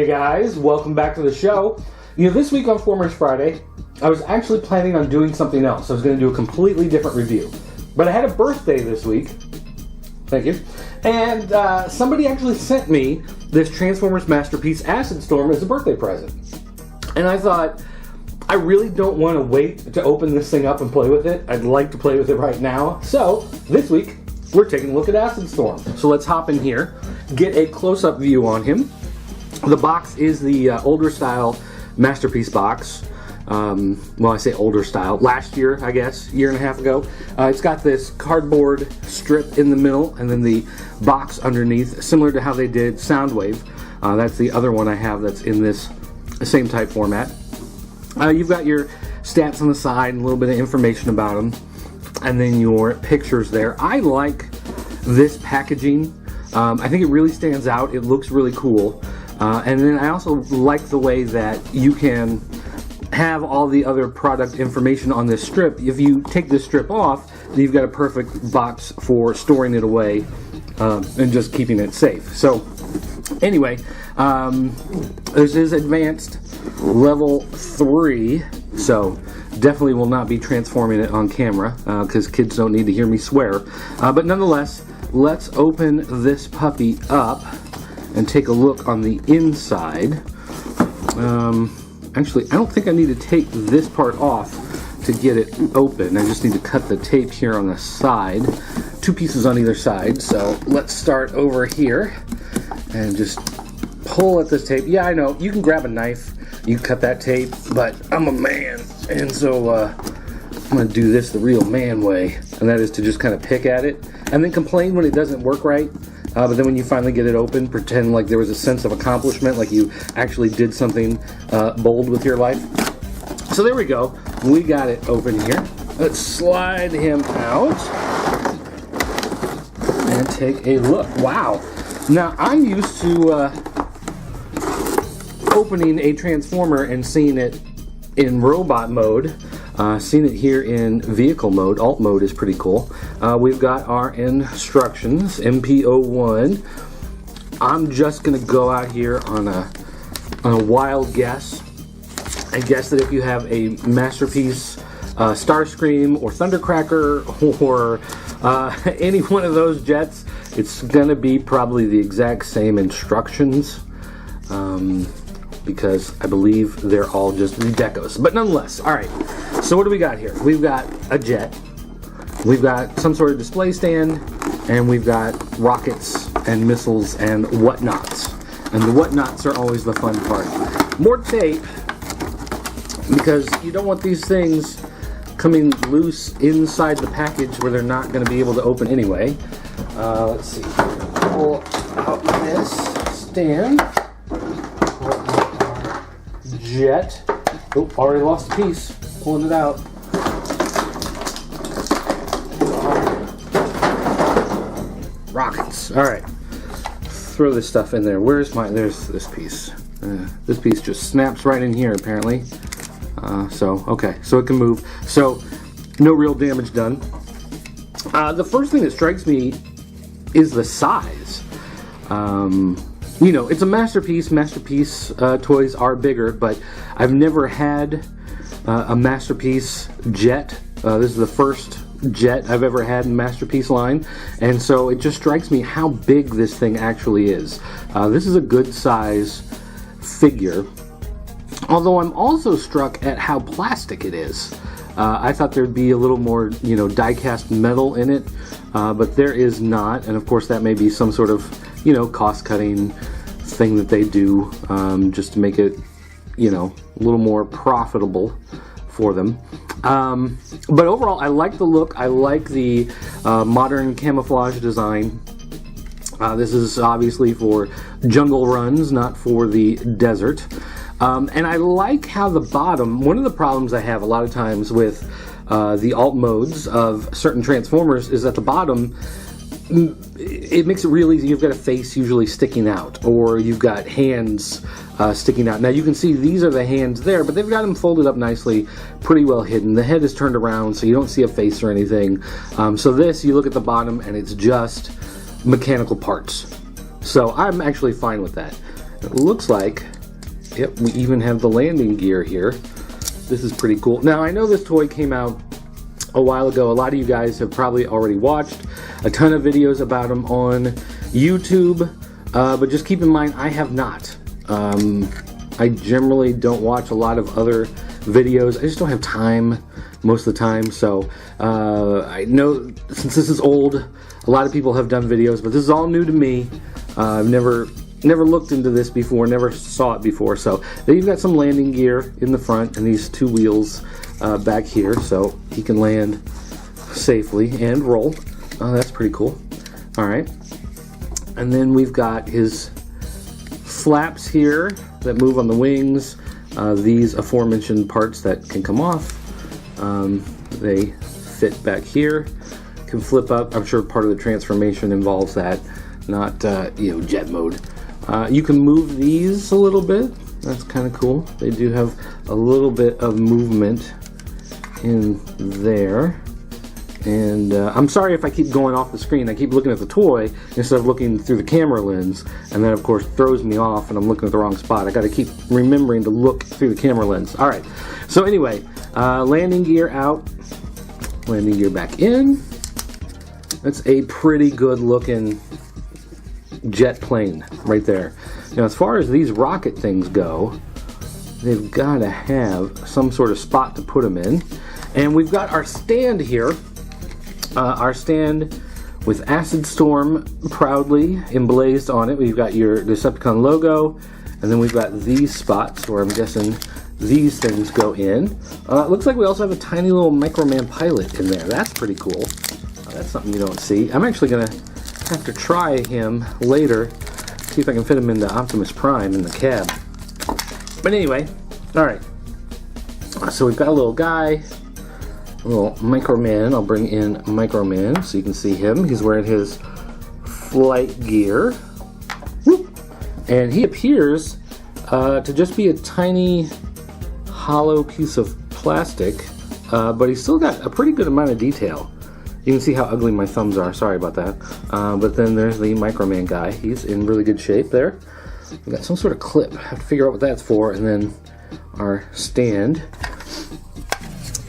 Hey guys, welcome back to the show. You know, this week on Formers Friday, I was actually planning on doing something else. I was going to do a completely different review. But I had a birthday this week. Thank you. And somebody actually sent me this Transformers Masterpiece Acid Storm as a birthday present. And I thought, I really don't want to wait to open this thing up and play with it. I'd like to play with it right now. So, this week, we're taking a look at Acid Storm. So let's hop in here, get a close-up view on him. The box is the older style Masterpiece box. Well, I say older style. Last year, I guess, year and a half ago. It's got this cardboard strip in the middle and then the box underneath, similar to how they did Soundwave. That's the other one I have that's in this same type format. You've got your stats on the side and a little bit of information about them, and then your pictures there. I like this packaging. I think it really stands out. It looks really cool. And then I also like the way that you can have all the other product information on this strip. If you take this strip off, then you've got a perfect box for storing it away and just keeping it safe. So anyway, this is advanced level 3, so definitely will not be transforming it on camera because kids don't need to hear me swear. But nonetheless, let's open this puppy up and take a look on the inside. Actually, I don't think I need to take this part off to get it open. I just need to cut the tape here on the side. 2 pieces on either side. So let's start over here and just pull at this tape. Yeah, I know, you can grab a knife, you can cut that tape, but I'm a man, and so I'm gonna do this the real man way, and that is to just kind of pick at it and then complain when it doesn't work right. But then when you finally get it open, pretend like there was a sense of accomplishment, like you actually did something bold with your life. So there we go. We got it open here. Let's slide him out and take a look. Wow. Now, I'm used to opening a Transformer and seeing it in robot mode. Seen it here in vehicle mode. Alt mode is pretty cool. We've got our instructions, MP01. I'm just going to go out here on a wild guess. I guess that if you have a Masterpiece Starscream or Thundercracker or any one of those jets, it's going to be probably the exact same instructions. Because I believe they're all just redecos. But nonetheless, alright, so what do we got here? We've got a jet, we've got some sort of display stand, and we've got rockets and missiles and whatnots. And the whatnots are always the fun part. More tape, because you don't want these things coming loose inside the package where they're not going to be able to open anyway. Let's see, pull out this stand. Jet. Oh, already lost a piece. Pulling it out. Rockets. Alright. Throw this stuff in there. Where's my... There's this piece. This piece just snaps right in here, apparently. Okay. So it can move. So, no real damage done. The first thing that strikes me is the size. You know, it's a Masterpiece. Masterpiece toys are bigger, but I've never had a Masterpiece jet. This is the first jet I've ever had in Masterpiece line, and so it just strikes me how big this thing actually is. This is a good size figure, although I'm also struck at how plastic it is. I thought there'd be a little more, you know, die-cast metal in it, but there is not, and of course that may be some sort of, you know, cost-cutting thing that they do just to make it, you know, a little more profitable for them. But overall, I like the look. I like the modern camouflage design. This is obviously for jungle runs, not for the desert. And I like how the bottom, one of the problems I have a lot of times with the alt modes of certain Transformers is at the bottom, it makes it real easy. You've got a face usually sticking out, or you've got hands sticking out. Now you can see these are the hands there, but they've got them folded up nicely, pretty well hidden. The head is turned around, so you don't see a face or anything. So this, you look at the bottom, and it's just mechanical parts. So I'm actually fine with that. It looks like, yep, we even have the landing gear here. This is pretty cool. Now, I know this toy came out a while ago. A lot of you guys have probably already watched a ton of videos about them on YouTube, but just keep in mind, I have not. I generally don't watch a lot of other videos. I just don't have time most of the time, so I know since this is old, a lot of people have done videos, but this is all new to me. I've never looked into this before, never saw it before. So then you've got some landing gear in the front and these two wheels back here, so he can land safely and roll. That's pretty cool. All right, and then we've got his flaps here that move on the wings. These aforementioned parts that can come off, they fit back here, can flip up. I'm sure part of the transformation involves that, not jet mode. You can move these a little bit. That's kind of cool. They do have a little bit of movement in there. And I'm sorry if I keep going off the screen. I keep looking at the toy instead of looking through the camera lens, and that of course throws me off and I'm looking at the wrong spot. I got to keep remembering to look through the camera lens. All right, so anyway, landing gear out, landing gear back in. That's a pretty good looking jet plane right there. Now, as far as these rocket things go, they've got to have some sort of spot to put them in. And we've got our stand here. Our stand with Acid Storm proudly emblazed on it. We've got your Decepticon logo, and then we've got these spots where I'm guessing these things go in. It looks like we also have a tiny little Microman pilot in there. That's pretty cool. That's something you don't see. I'm actually going to have to try him later, see if I can fit him into Optimus Prime in the cab. But anyway, all right. So we've got a little guy. A little Microman. I'll bring in Microman so you can see him. He's wearing his flight gear. Whoop. And he appears to just be a tiny hollow piece of plastic, but he's still got a pretty good amount of detail. You can see how ugly my thumbs are. Sorry about that. But then there's the Microman guy. He's in really good shape there. We've got some sort of clip. I have to figure out what that's for. And then our stand.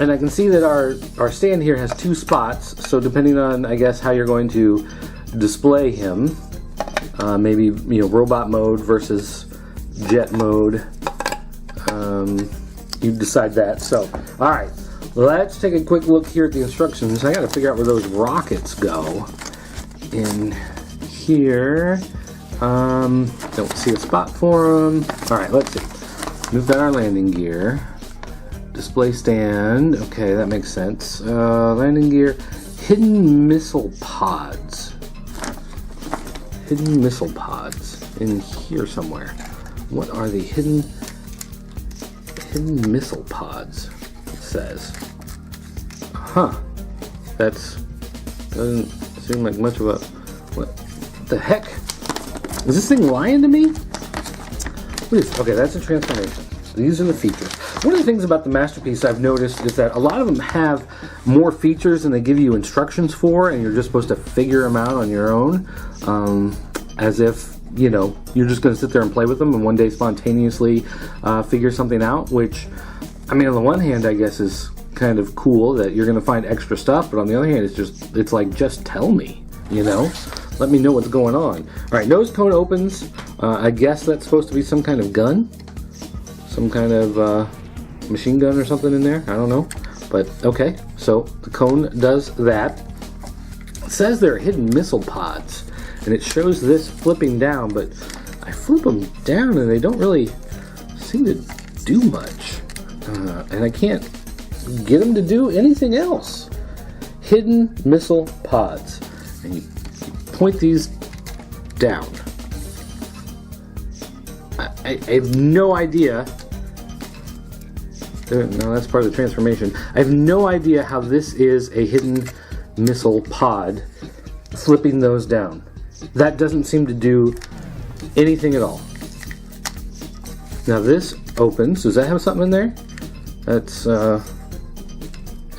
And I can see that our stand here has two spots, so depending on, I guess, how you're going to display him, maybe, robot mode versus jet mode, you decide that. So, all right, let's take a quick look here at the instructions. I got to figure out where those rockets go in here. Don't see a spot for them. All right, let's see. We've got our landing gear. Display stand, okay, that makes sense. Landing gear, hidden missile pods. Hidden missile pods in here somewhere. What are the hidden missile pods? It says. Huh. That's doesn't seem like much of a. What the heck? Is this thing lying to me? What is? Okay, that's a transformation. These are the features. One of the things about the Masterpiece I've noticed is that a lot of them have more features than they give you instructions for, and you're just supposed to figure them out on your own, as if, you're just going to sit there and play with them and one day spontaneously figure something out, which, I mean, on the one hand, I guess is kind of cool that you're going to find extra stuff, but on the other hand, it's like, just tell me, let me know what's going on. All right, nose cone opens. I guess that's supposed to be some kind of gun. Some kind of machine gun or something in there. I don't know. But okay, so the cone does that. It says there are hidden missile pods, and it shows this flipping down, but I flip them down and they don't really seem to do much. And I can't get them to do anything else. Hidden missile pods. And you point these down. I have no idea. No, that's part of the transformation. I have no idea how this is a hidden missile pod, flipping those down. That doesn't seem to do anything at all. Now this opens. Does that have something in there? That's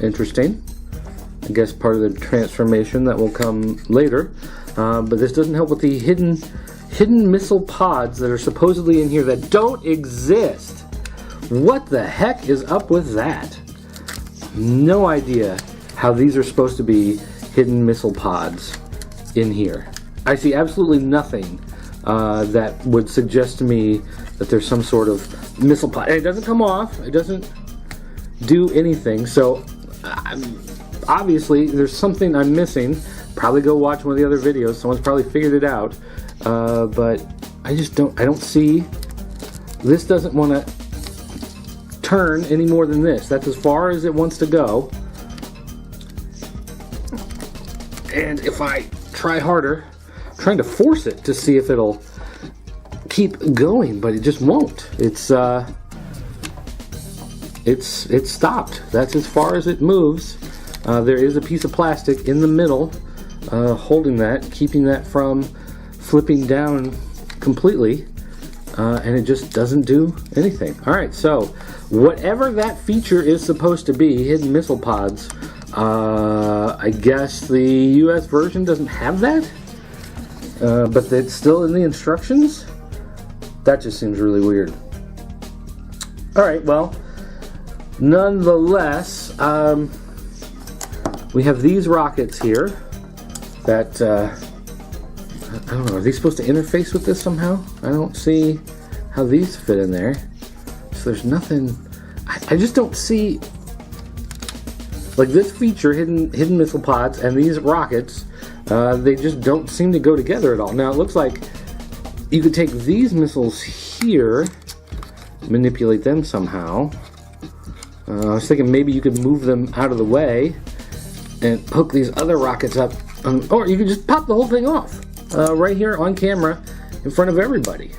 interesting. I guess part of the transformation that will come later. But this doesn't help with the hidden hidden missile pods that are supposedly in here that don't exist. What the heck is up with that? No idea how these are supposed to be hidden missile pods in here. I see absolutely nothing that would suggest to me that there's some sort of missile pod. And it doesn't come off. It doesn't do anything. So obviously there's something I'm missing. Probably go watch one of the other videos. Someone's probably figured it out. But I don't see. This doesn't want to turn any more than this. That's as far as it wants to go. And if I try harder, I'm trying to force it to see if it'll keep going, but it just won't. It's stopped. That's as far as it moves. There is a piece of plastic in the middle holding that, keeping that from flipping down completely, and it just doesn't do anything. Alright, so whatever that feature is supposed to be, hidden missile pods, I guess the US version doesn't have that, but it's still in the instructions. That just seems really weird. Alright, well, nonetheless, we have these rockets here that, I don't know, are these supposed to interface with this somehow? I don't see how these fit in there. So there's nothing, I just don't see, like this feature, hidden missile pods, and these rockets, they just don't seem to go together at all. Now it looks like you could take these missiles here, manipulate them somehow. I was thinking maybe you could move them out of the way and hook these other rockets up, or you could just pop the whole thing off right here on camera in front of everybody.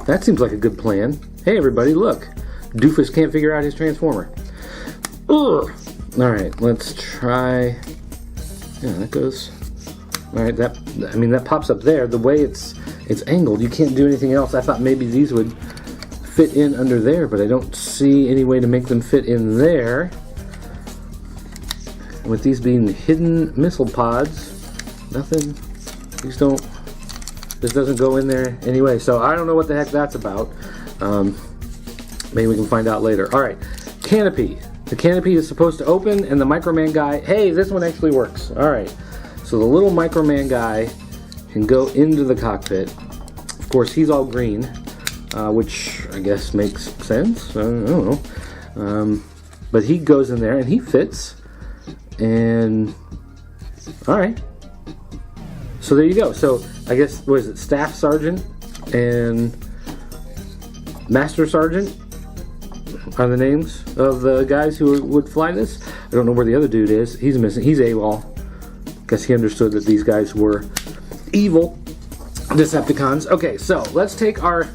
That seems like a good plan. Hey everybody, look, Doofus can't figure out his transformer. Ugh. All right, let's try. Yeah, that goes. All right, that pops up there. The way it's angled, you can't do anything else. I thought maybe these would fit in under there, but I don't see any way to make them fit in there. With these being hidden missile pods, nothing. These don't. This doesn't go in there anyway. So I don't know what the heck that's about. Maybe we can find out later. All right, canopy. The canopy is supposed to open, and the Microman guy. Hey, this one actually works. All right. So the little Microman guy can go into the cockpit. Of course, he's all green, which I guess makes sense. I don't know. But he goes in there and he fits. And all right. So there you go. So I guess, what is it? Staff Sergeant and Master Sergeant are the names of the guys who would fly this. I don't know where the other dude is. He's missing. He's AWOL. Guess he understood that these guys were evil Decepticons. Okay, so let's take our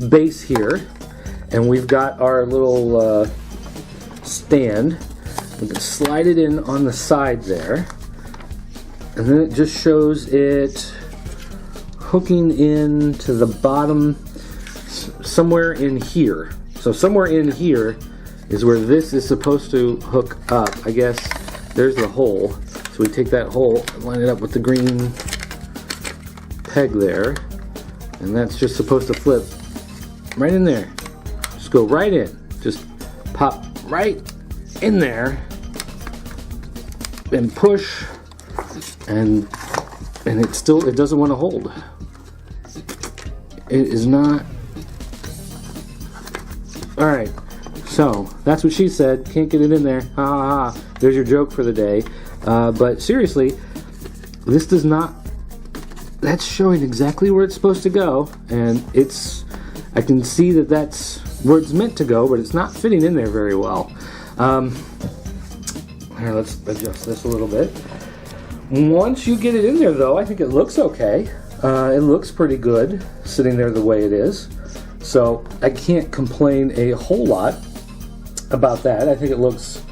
base here, and we've got our little stand. We can slide it in on the side there, and then it just shows it hooking in to the bottom somewhere in here. So somewhere in here is where this is supposed to hook up. I guess there's the hole. So we take that hole and line it up with the green peg there, and that's just supposed to flip right in there. Just go right in. Just pop right in there and push, and it doesn't want to hold. It is not. Alright, so that's what she said. Can't get it in there. Ha ha ha. There's your joke for the day. But seriously, this does not. That's showing exactly where it's supposed to go, and I can see that that's where it's meant to go, but it's not fitting in there very well. Here, let's adjust this a little bit. Once you get it in there, though, I think it looks okay. It looks pretty good sitting there the way it is. So I can't complain a whole lot about that. I think it looks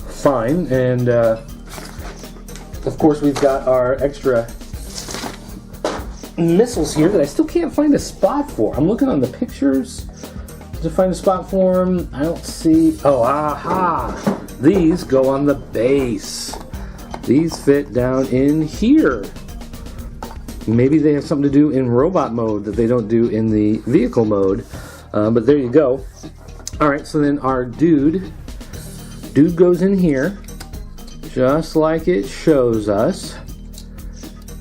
fine, and of course we've got our extra missiles here that I still can't find a spot for. I'm looking on the pictures to find a spot for them. I don't see. Oh, aha! These go on the base. These fit down in here. Maybe they have something to do in robot mode that they don't do in the vehicle mode. But there you go. Alright, so then our dude goes in here, just like it shows us.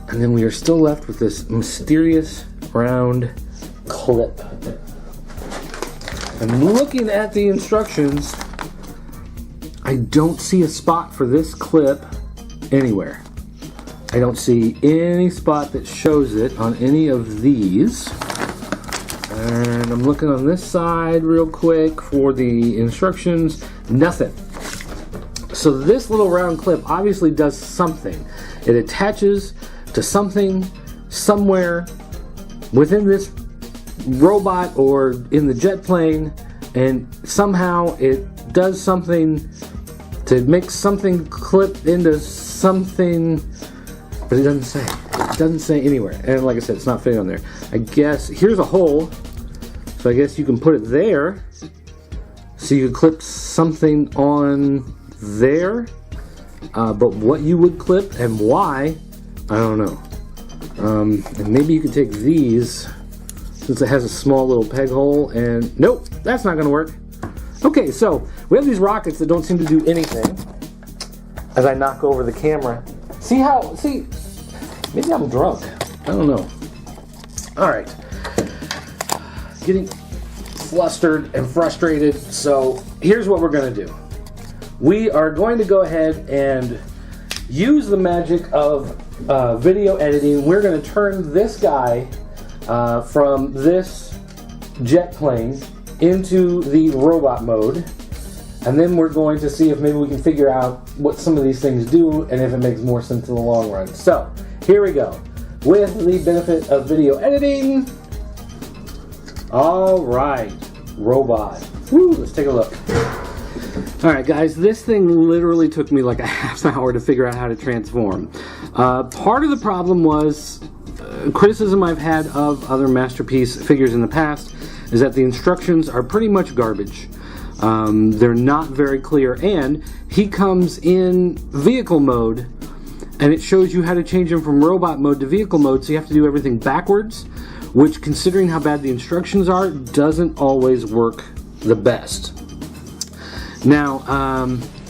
And then we are still left with this mysterious round clip. I'm looking at the instructions. I don't see a spot for this clip anywhere. I don't see any spot that shows it on any of these. And I'm looking on this side real quick for the instructions. Nothing. So this little round clip obviously does something. It attaches to something somewhere within this robot or in the jet plane, and somehow it does something to make something clip into something, but it doesn't say. It doesn't say anywhere. And like I said, it's not fitting on there. I guess here's a hole, so I guess you can put it there, so you could clip something on there. But what you would clip and why, I don't know. And maybe you could take these, since it has a small little peg hole, and nope, that's not gonna work. Okay, so we have these rockets that don't seem to do anything. As I knock over the camera. See, maybe I'm drunk. I don't know. All right. Getting flustered and frustrated, so here's what we're gonna do. We are going to go ahead and use the magic of video editing. We're going to turn this guy from this jet plane into the robot mode, and then we're going to see if maybe we can figure out what some of these things do and if it makes more sense in the long run. So here we go with the benefit of video editing. All right, robot. Woo, let's take a look. Alright guys, this thing literally took me like a half hour to figure out how to transform. Part of the problem was criticism I've had of other Masterpiece figures in the past is that the instructions are pretty much garbage. They're not very clear, and he comes in vehicle mode and it shows you how to change him from robot mode to vehicle mode, so you have to do everything backwards, which, considering how bad the instructions are, doesn't always work the best. Now,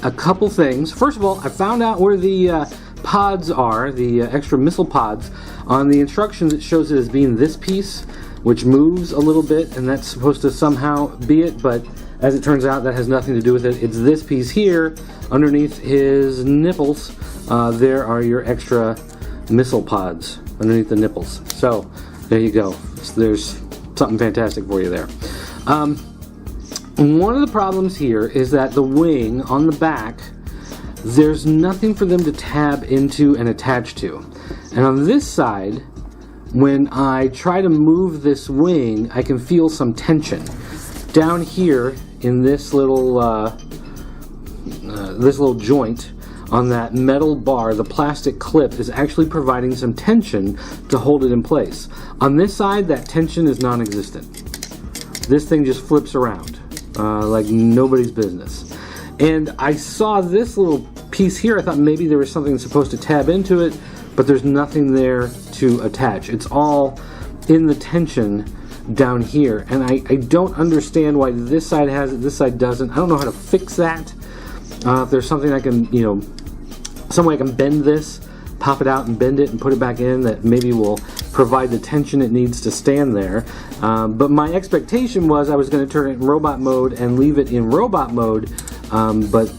a couple things. First of all, I found out where the pods are, the extra missile pods. On the instructions, it shows it as being this piece, which moves a little bit, and that's supposed to somehow be it, but as it turns out, that has nothing to do with it. It's this piece here, underneath his nipples. There are your extra missile pods underneath the nipples. So, there you go. There's something fantastic for you there. One of the problems here is that the wing on the back, there's nothing for them to tab into and attach to. And on this side, when I try to move this wing, I can feel some tension. Down here in this little joint on that metal bar, the plastic clip is actually providing some tension to hold it in place. On this side, that tension is non-existent. This thing just flips around. Like nobody's business. And I saw this little piece here. I thought maybe there was something supposed to tab into it, but there's nothing there to attach. It's all in the tension down here, and I don't understand why this side has it, this side doesn't. I don't know how to fix that. If there's something I can, some way I can bend this, pop it out and bend it and put it back in, that maybe will provide the tension it needs to stand there. But my expectation was I was going to turn it in robot mode and leave it in robot mode, but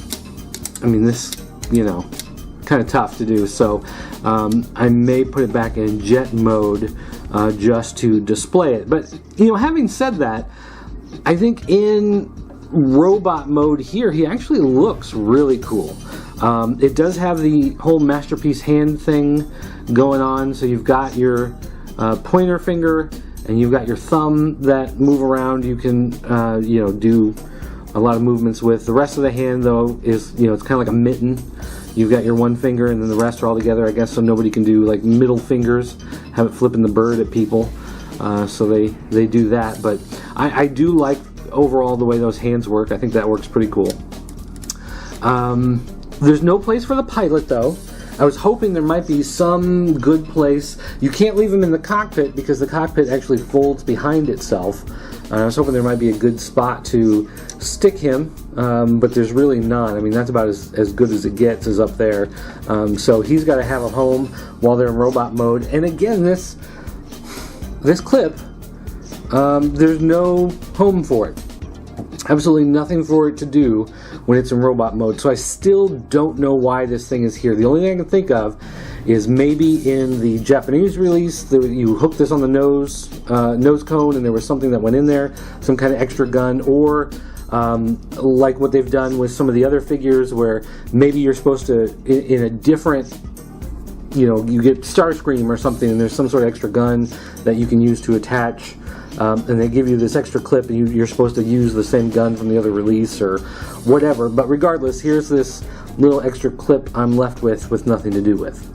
I mean, this, kind of tough to do, so I may put it back in jet mode just to display it. But having said that, I think in robot mode here he actually looks really cool. It does have the whole Masterpiece hand thing going on, so you've got your pointer finger and you've got your thumb that move around. You can do a lot of movements with. The rest of the hand, though, is it's kind of like a mitten. You've got your one finger and then the rest are all together, I guess, so nobody can do like middle fingers, have it flipping the bird at people. So they do that, but I do like overall the way those hands work. I think that works pretty cool. There's no place for the pilot, though. I was hoping there might be some good place. You can't leave him in the cockpit because the cockpit actually folds behind itself. I was hoping there might be a good spot to stick him, but there's really not. I mean, that's about as good as it gets, is up there. So he's got to have a home while they're in robot mode. And again, this clip, there's no home for it. Absolutely nothing for it to do when it's in robot mode. So I still don't know why this thing is here. The only thing I can think of is maybe in the Japanese release, you hook this on the nose cone and there was something that went in there, some kind of extra gun, or like what they've done with some of the other figures where maybe you're supposed to, in a different, you get Starscream or something and there's some sort of extra gun that you can use to attach. And they give you this extra clip and you're supposed to use the same gun from the other release or whatever. But regardless, here's this little extra clip I'm left with nothing to do with.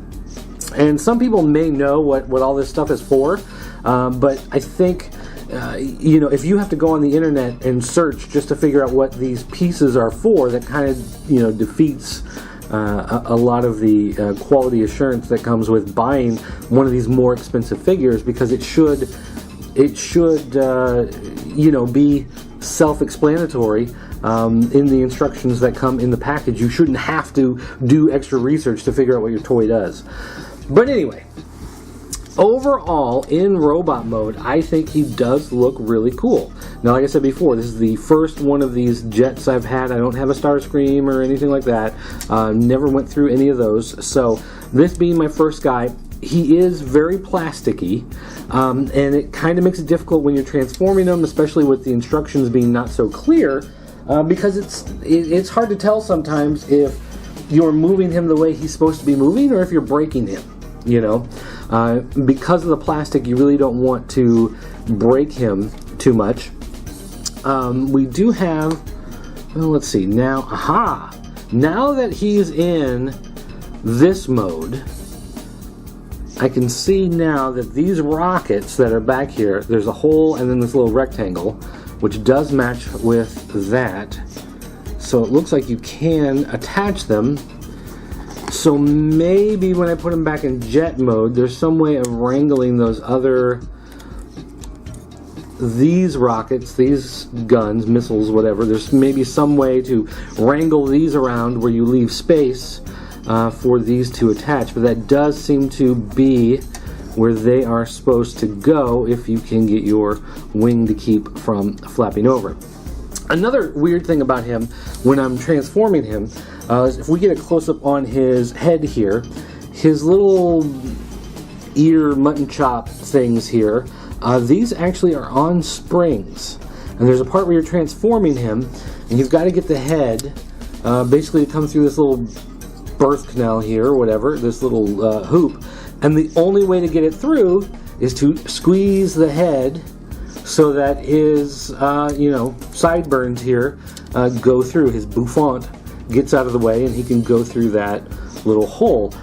And some people may know what all this stuff is for, but I think, if you have to go on the internet and search just to figure out what these pieces are for, that kind of, defeats a lot of the quality assurance that comes with buying one of these more expensive figures, because it should be self-explanatory in the instructions that come in the package. You shouldn't have to do extra research to figure out what your toy does. But anyway, overall, in robot mode, I think he does look really cool. Now, like I said before, this is the first one of these jets I've had. I don't have a Starscream or anything like that. Never went through any of those. So this being my first guy, he is very plasticky, and it kind of makes it difficult when you're transforming him, especially with the instructions being not so clear, because it's hard to tell sometimes if you're moving him the way he's supposed to be moving or if you're breaking him, because of the plastic, you really don't want to break him too much. We do have, let's see, now that he's in this mode, I can see now that these rockets that are back here, there's a hole and then this little rectangle, which does match with that. So it looks like you can attach them. So maybe when I put them back in jet mode, there's some way of wrangling these rockets, these guns, missiles, whatever. There's maybe some way to wrangle these around where you leave space for these to attach, but that does seem to be where they are supposed to go if you can get your wing to keep from flapping over. Another weird thing about him when I'm transforming him is if we get a close-up on his head here, his little ear mutton chop things here, these actually are on springs, and there's a part where you're transforming him and you've got to get the head basically to come through this little birth canal here, or whatever, this little hoop, and the only way to get it through is to squeeze the head so that his sideburns here go through. His bouffant gets out of the way and he can go through that little hole.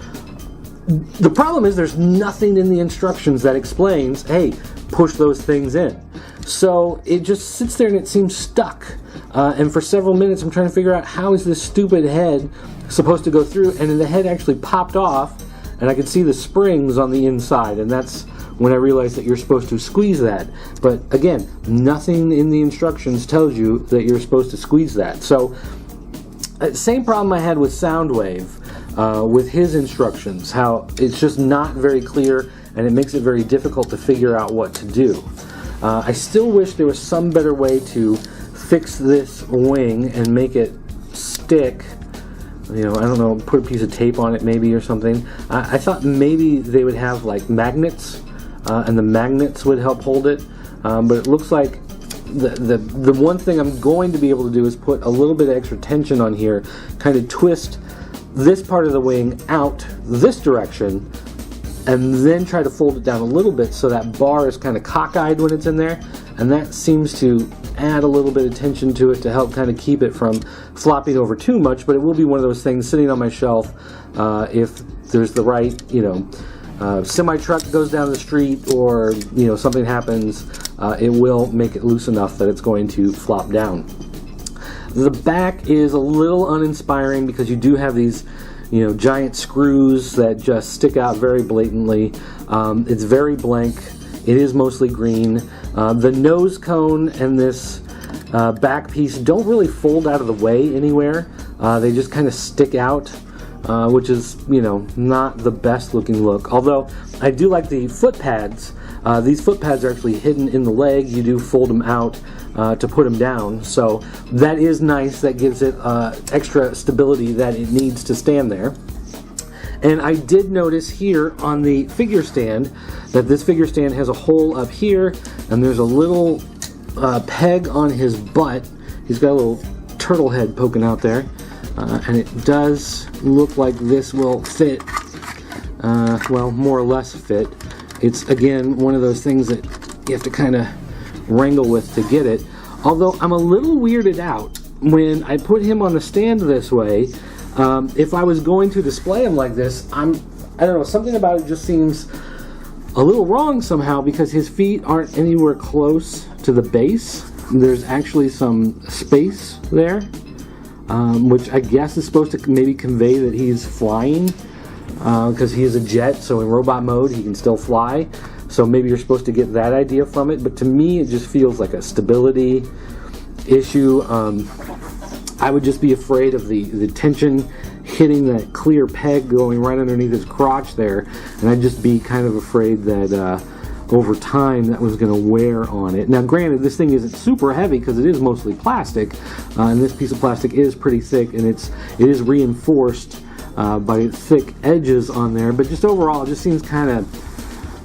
The problem is there's nothing in the instructions that explains, hey, push those things in. So it just sits there and it seems stuck. And for several minutes I'm trying to figure out how is this stupid head supposed to go through, and then the head actually popped off and I could see the springs on the inside, and that's when I realized that you're supposed to squeeze that. But again, nothing in the instructions tells you that you're supposed to squeeze that. So same problem I had with Soundwave with his instructions, how it's just not very clear and it makes it very difficult to figure out what to do. I still wish there was some better way to fix this wing and make it stick. I don't know, put a piece of tape on it maybe or something. I thought maybe they would have like magnets, and the magnets would help hold it. But it looks like the one thing I'm going to be able to do is put a little bit of extra tension on here, kind of twist this part of the wing out this direction, and then try to fold it down a little bit so that bar is kind of cockeyed when it's in there, and that seems to add a little bit of tension to it to help kind of keep it from flopping over too much. But it will be one of those things sitting on my shelf if there's the right, semi-truck goes down the street or, something happens, it will make it loose enough that it's going to flop down. The back is a little uninspiring because you do have these giant screws that just stick out very blatantly. It's very blank. It is mostly green. The nose cone and this back piece don't really fold out of the way anywhere. They just kind of stick out, which is, not the best looking look. Although I do like the foot pads. These foot pads are actually hidden in the leg. You do fold them out to put them down. So that is nice. That gives it extra stability that it needs to stand there. And I did notice here on the figure stand that this figure stand has a hole up here, and there's a little peg on his butt. He's got a little turtle head poking out there, and it does look like this will fit, well, more or less fit. It's, again, one of those things that you have to kind of wrangle with to get it. Although I'm a little weirded out when I put him on the stand this way. If I was going to display him like this, I don't know, something about it just seems a little wrong somehow, because his feet aren't anywhere close to the base. There's actually some space there, which I guess is supposed to maybe convey that he's flying, because he is a jet, so in robot mode he can still fly. So maybe you're supposed to get that idea from it, but to me it just feels like a stability issue. I would just be afraid of the tension hitting that clear peg going right underneath his crotch there, and I'd just be kind of afraid that over time that was going to wear on it. Now granted, this thing isn't super heavy because it is mostly plastic, and this piece of plastic is pretty thick, and it is reinforced by thick edges on there, but just overall it just seems kind of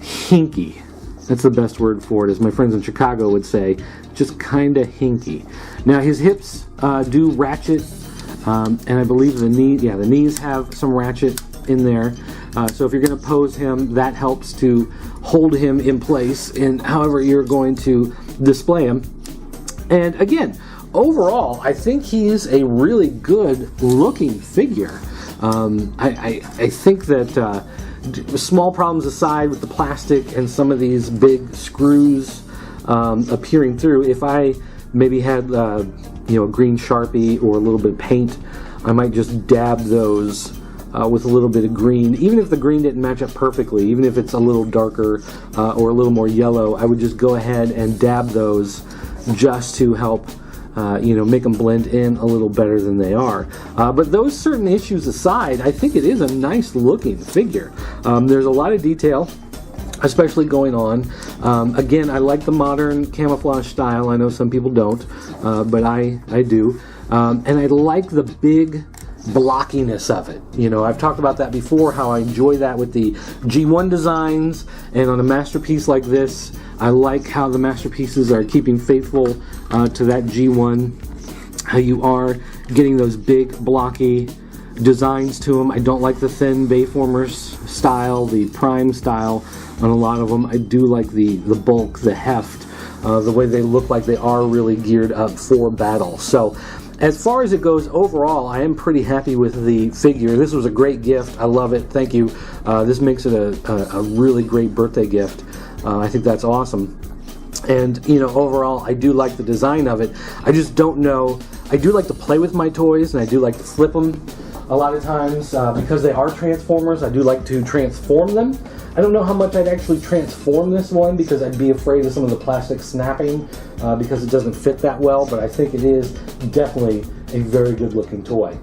hinky. That's the best word for it, as my friends in Chicago would say, just kind of hinky. Now his hips do ratchet, and I believe the knees have some ratchet in there. So if you're going to pose him, that helps to hold him in place in however you're going to display him. And again, overall, I think he is a really good looking figure. I think that small problems aside with the plastic and some of these big screws appearing through, if I maybe had a green Sharpie or a little bit of paint, I might just dab those with a little bit of green. Even if the green didn't match up perfectly, even if it's a little darker or a little more yellow, I would just go ahead and dab those just to help make them blend in a little better than they are. But those certain issues aside, I think it is a nice looking figure. There's a lot of detail, especially going on. Again, I like the modern camouflage style. I know some people don't, but I do. And I like the big blockiness of it. I've talked about that before, how I enjoy that with the G1 designs, and on a masterpiece like this, I like how the masterpieces are keeping faithful to that G1, how you are getting those big blocky designs to them. I don't like the thin Bayformers style, the Prime style on a lot of them. I do like the bulk, the heft, the way they look like they are really geared up for battle. So as far as it goes overall, I am pretty happy with the figure. This was a great gift. I love it. Thank you. This makes it a really great birthday gift. I think that's awesome. And, overall, I do like the design of it. I just don't know. I do like to play with my toys, and I do like to flip them a lot of times. Because they are Transformers, I do like to transform them. I don't know how much I'd actually transform this one, because I'd be afraid of some of the plastic snapping because it doesn't fit that well, but I think it is definitely a very good looking toy.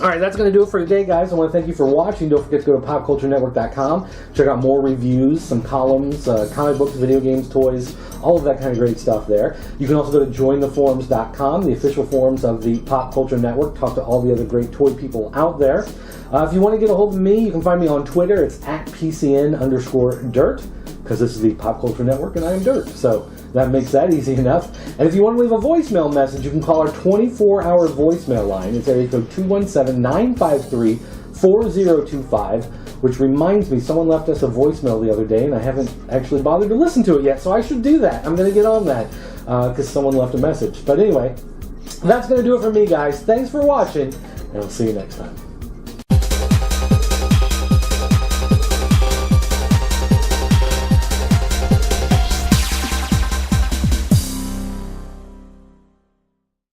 Alright, that's going to do it for today, guys. I want to thank you for watching. Don't forget to go to popculturenetwork.com. Check out more reviews, some columns, comic books, video games, toys, all of that kind of great stuff there. You can also go to jointheforums.com, the official forums of the Pop Culture Network. Talk to all the other great toy people out there. If you want to get a hold of me, you can find me on Twitter. It's @PCN_dirt, because this is the Pop Culture Network and I am Dirt. So that makes that easy enough. And if you want to leave a voicemail message, you can call our 24-hour voicemail line. It's area code 217-953-4025, which reminds me, someone left us a voicemail the other day, and I haven't actually bothered to listen to it yet, so I should do that. I'm going to get on that, because someone left a message. But anyway, that's going to do it for me, guys. Thanks for watching, and I'll see you next time.